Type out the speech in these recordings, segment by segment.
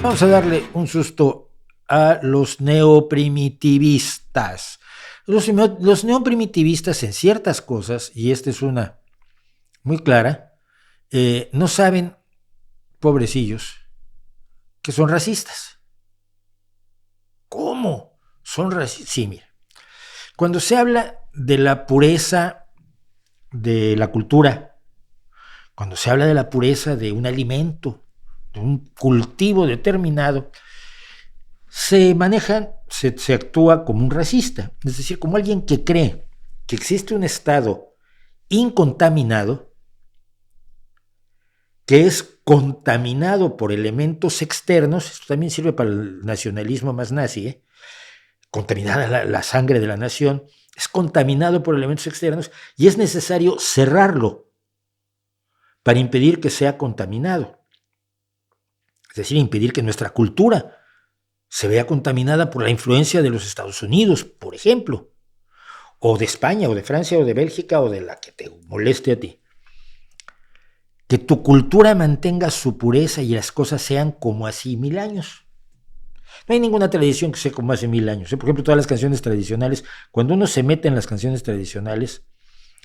Vamos a darle un susto a los neoprimitivistas. Los neoprimitivistas en ciertas cosas, y esta es una muy clara, no saben, pobrecillos, que son racistas. ¿Cómo? Son racistas. Sí, mira. Cuando se habla de la pureza de la cultura, cuando se habla de la pureza de un alimento, de un cultivo determinado, se actúa como un racista, es decir, como alguien que cree que existe un estado incontaminado, que es contaminado por elementos externos. Esto también sirve para el nacionalismo más nazi, contaminada la sangre de la nación, es contaminado por elementos externos y es necesario cerrarlo para impedir que sea contaminado. Es decir, impedir que nuestra cultura se vea contaminada por la influencia de los Estados Unidos, por ejemplo, o de España, o de Francia, o de Bélgica, o de la que te moleste a ti. Que tu cultura mantenga su pureza y las cosas sean como hace 1000 años. No hay ninguna tradición que sea como hace 1000 años. Por ejemplo, todas las canciones tradicionales, cuando uno se mete en las canciones tradicionales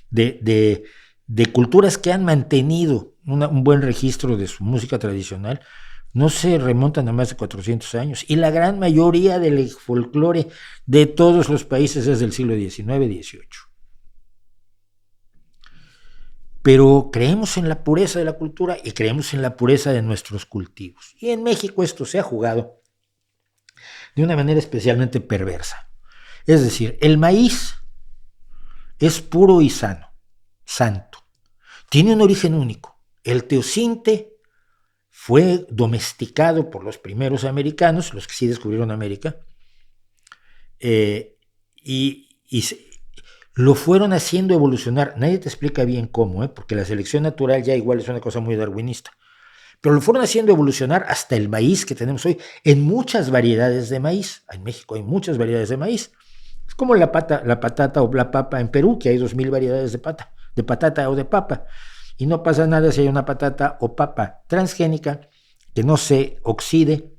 de culturas que han mantenido un buen registro de su música tradicional, no se remontan a más de 400 años. Y la gran mayoría del folclore de todos los países es del siglo XIX-XVIII. Pero creemos en la pureza de la cultura y creemos en la pureza de nuestros cultivos. Y en México esto se ha jugado de una manera especialmente perversa. Es decir, el maíz es puro y sano, santo. Tiene un origen único. El teosinte fue domesticado por los primeros americanos, los que sí descubrieron América, y lo fueron haciendo evolucionar. Nadie te explica bien cómo, porque la selección natural ya igual es una cosa muy darwinista. Pero lo fueron haciendo evolucionar hasta el maíz que tenemos hoy, en muchas variedades de maíz. En México hay muchas variedades de maíz. Es como la patata o la papa en Perú, que hay 2000 variedades de patata o de papa. Y no pasa nada si hay una patata o papa transgénica que no se oxide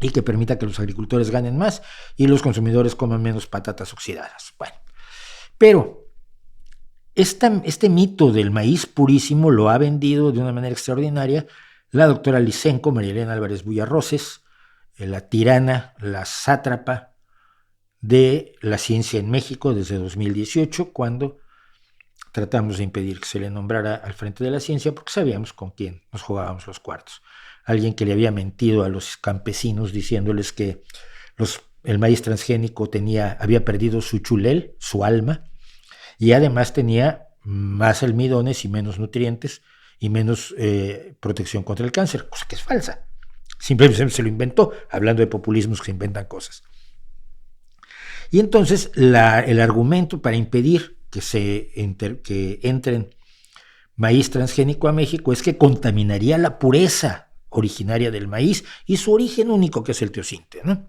y que permita que los agricultores ganen más y los consumidores coman menos patatas oxidadas. Bueno, pero este mito del maíz purísimo lo ha vendido de una manera extraordinaria la doctora Lysenko, María Elena Álvarez Bullarroces, la tirana, la sátrapa de la ciencia en México desde 2018, cuando tratamos de impedir que se le nombrara al frente de la ciencia porque sabíamos con quién nos jugábamos los cuartos. Alguien que le había mentido a los campesinos diciéndoles que el maíz transgénico había perdido su chulel, su alma, y además tenía más almidones y menos nutrientes y menos protección contra el cáncer, cosa que es falsa. Simplemente se lo inventó, hablando de populismos que se inventan cosas. Y entonces el argumento para impedir que entren maíz transgénico a México es que contaminaría la pureza originaria del maíz y su origen único, que es el teosinte, ¿no?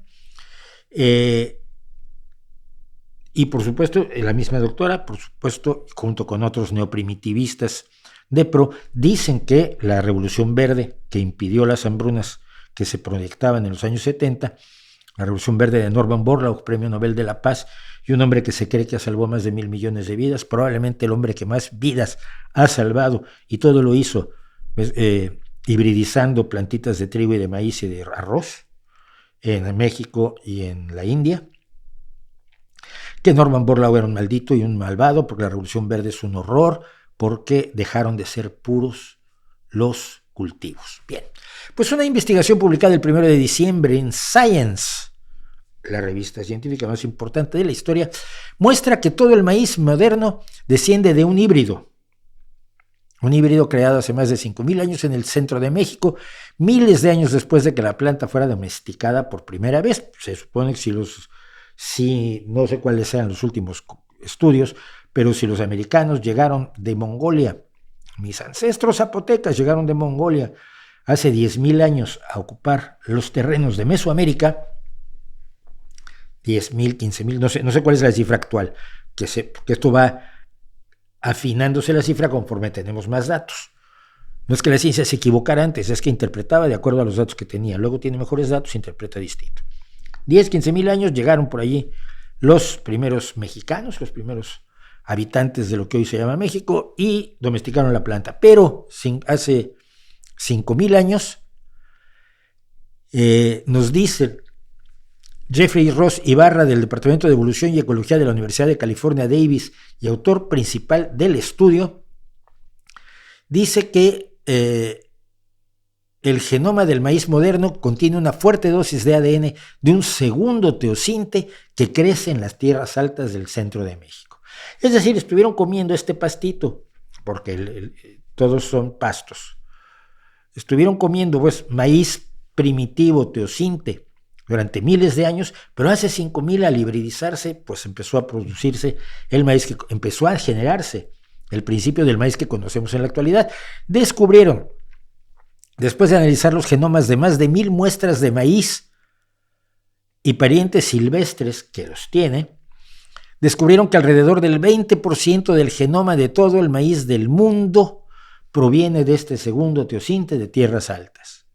Y por supuesto, la misma doctora, por supuesto, junto con otros neoprimitivistas de pro, dicen que la Revolución Verde, que impidió las hambrunas que se proyectaban en los años 70, la Revolución Verde de Norman Borlaug, Premio Nobel de la Paz, y un hombre que se cree que salvó más de 1,000 millones de vidas, probablemente el hombre que más vidas ha salvado, y todo lo hizo hibridizando plantitas de trigo y de maíz y de arroz en México y en la India. Que Norman Borlaug era un maldito y un malvado, porque la Revolución Verde es un horror, porque dejaron de ser puros los cultivos. Bien, pues una investigación publicada el 1 de diciembre en Science, la revista científica más importante de la historia, muestra que todo el maíz moderno desciende de un híbrido creado hace más de 5,000 años en el centro de México, miles de años después de que la planta fuera domesticada por primera vez. Se supone que no sé cuáles sean los últimos estudios, pero si los americanos llegaron de Mongolia, mis ancestros zapotecas llegaron de Mongolia hace 10,000 años a ocupar los terrenos de Mesoamérica, 10,000, 15,000, no sé cuál es la cifra actual, porque esto va afinándose la cifra conforme tenemos más datos. No es que la ciencia se equivocara antes, es que interpretaba de acuerdo a los datos que tenía. Luego tiene mejores datos, interpreta distinto. 10, 15 mil años llegaron por allí los primeros mexicanos, los primeros habitantes de lo que hoy se llama México, y domesticaron la planta. Pero hace 5,000 años nos dice Jeffrey Ross Ibarra, del Departamento de Evolución y Ecología de la Universidad de California, Davis, y autor principal del estudio, dice que el genoma del maíz moderno contiene una fuerte dosis de ADN de un segundo teosinte que crece en las tierras altas del centro de México. Es decir, estuvieron comiendo este pastito, porque todos son pastos. Estuvieron comiendo pues maíz primitivo teosinte durante miles de años, pero hace 5,000 al hibridizarse, pues empezó a producirse el maíz, que empezó a generarse el principio del maíz que conocemos en la actualidad. Descubrieron, después de analizar los genomas de más de 1,000 muestras de maíz y parientes silvestres que los tiene, descubrieron que alrededor del 20% del genoma de todo el maíz del mundo proviene de este segundo teosinte de tierras altas.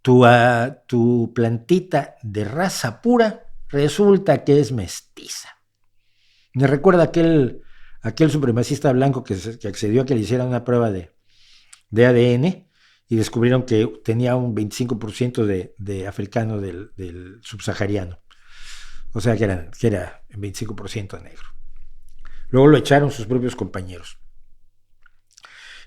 Tu plantita de raza pura resulta que es mestiza. Me recuerda aquel supremacista blanco que accedió a que le hicieran una prueba de ADN y descubrieron que tenía un 25% de africano del subsahariano. O sea que era 25% negro. Luego lo echaron sus propios compañeros.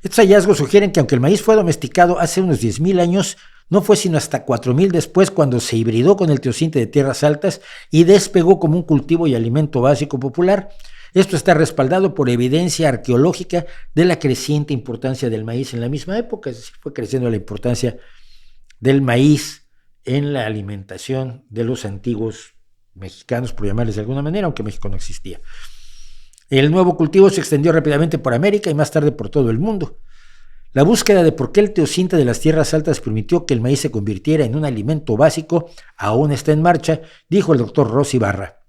Estos hallazgos sugieren que aunque el maíz fue domesticado hace unos 10,000 años, no fue sino hasta 4,000 después cuando se hibridó con el teosinte de tierras altas y despegó como un cultivo y alimento básico popular. Esto está respaldado por evidencia arqueológica de la creciente importancia del maíz en la misma época, es decir, fue creciendo la importancia del maíz en la alimentación de los antiguos mexicanos, por llamarles de alguna manera, aunque México no existía. El nuevo cultivo se extendió rápidamente por América y más tarde por todo el mundo. La búsqueda de por qué el teosinte de las tierras altas permitió que el maíz se convirtiera en un alimento básico aún está en marcha, dijo el doctor Ross Ibarra.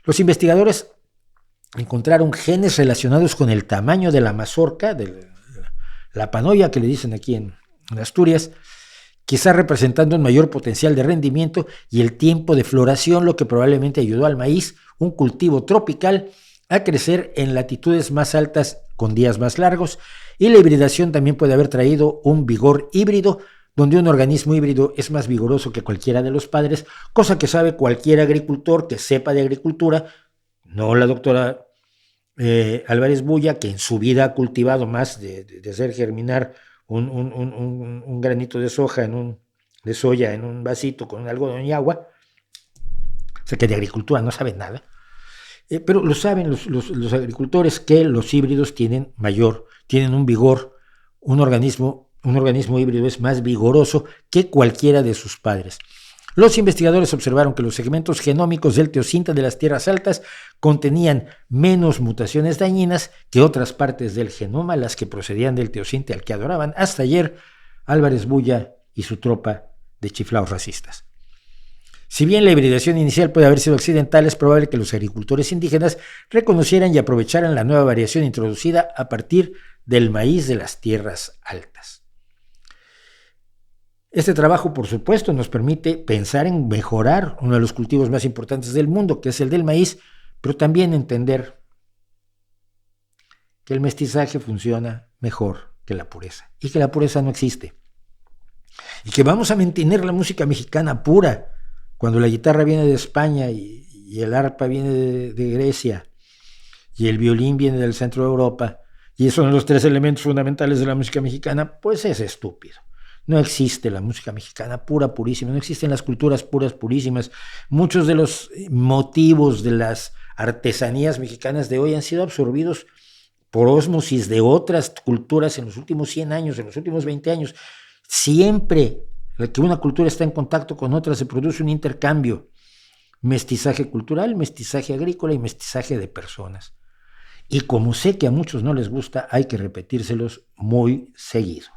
Los investigadores encontraron genes relacionados con el tamaño de la mazorca, de la panoya que le dicen aquí en Asturias, quizás representando un mayor potencial de rendimiento y el tiempo de floración, lo que probablemente ayudó al maíz, un cultivo tropical, a crecer en latitudes más altas con días más largos, y la hibridación también puede haber traído un vigor híbrido, donde un organismo híbrido es más vigoroso que cualquiera de los padres, cosa que sabe cualquier agricultor que sepa de agricultura, no la doctora Álvarez Bulla, que en su vida ha cultivado más de hacer germinar un granito de soja de soya en un vasito con algodón y agua, o sea que de agricultura no sabe nada. Pero lo saben los agricultores que los híbridos tienen un vigor, un organismo híbrido es más vigoroso que cualquiera de sus padres. Los investigadores observaron que los segmentos genómicos del teosinte de las tierras altas contenían menos mutaciones dañinas que otras partes del genoma, las que procedían del teosinte al que adoraban hasta ayer Álvarez Bulla y su tropa de chiflaos racistas. Si bien la hibridación inicial puede haber sido accidental, es probable que los agricultores indígenas reconocieran y aprovecharan la nueva variación introducida a partir del maíz de las tierras altas. Este trabajo, por supuesto, nos permite pensar en mejorar uno de los cultivos más importantes del mundo, que es el del maíz, pero también entender que el mestizaje funciona mejor que la pureza y que la pureza no existe. Y que vamos a mantener la música mexicana pura, cuando la guitarra viene de España y el arpa viene de Grecia y el violín viene del centro de Europa, y esos son los tres elementos fundamentales de la música mexicana, pues es estúpido. No existe la música mexicana pura, purísima, no existen las culturas puras, purísimas. Muchos de los motivos de las artesanías mexicanas de hoy han sido absorbidos por ósmosis de otras culturas en los últimos 100 años, en los últimos 20 años. Siempre que una cultura está en contacto con otra se produce un intercambio, mestizaje cultural, mestizaje agrícola y mestizaje de personas. Y como sé que a muchos no les gusta, hay que repetírselos muy seguido.